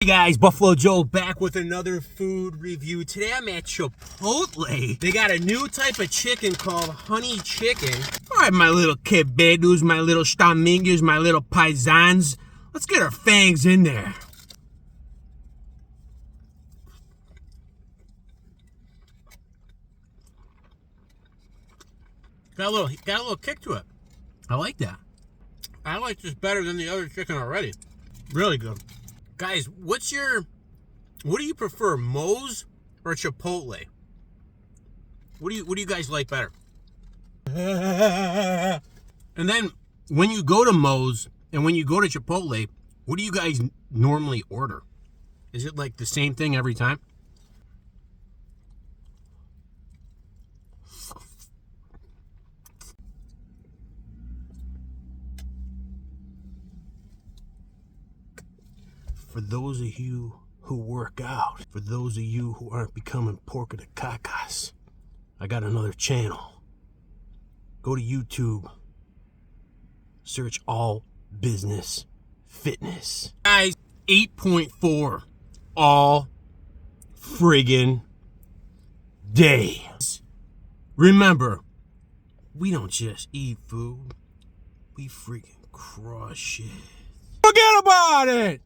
Hey guys, Buffalo Joe back with another food review. Today I'm at Chipotle. They got a new type of chicken called honey chicken. All right, my little quebedos, my little stamingos, my little paisans. Let's get our fangs in there. Got a little kick to it. I like that. I like this better than the other chicken already. Really good. Guys, what do you prefer, Moe's or Chipotle? What do you guys like better? And then when you go to Moe's and when you go to Chipotle, what do you guys normally order? Is it like the same thing every time? For those of you who work out, for those of you who aren't becoming porca de cacas, I got another channel. Go to YouTube, search All Business Fitness. Guys, 8.4 all friggin' day. Remember, we don't just eat food, we friggin' crush it. Forget about it!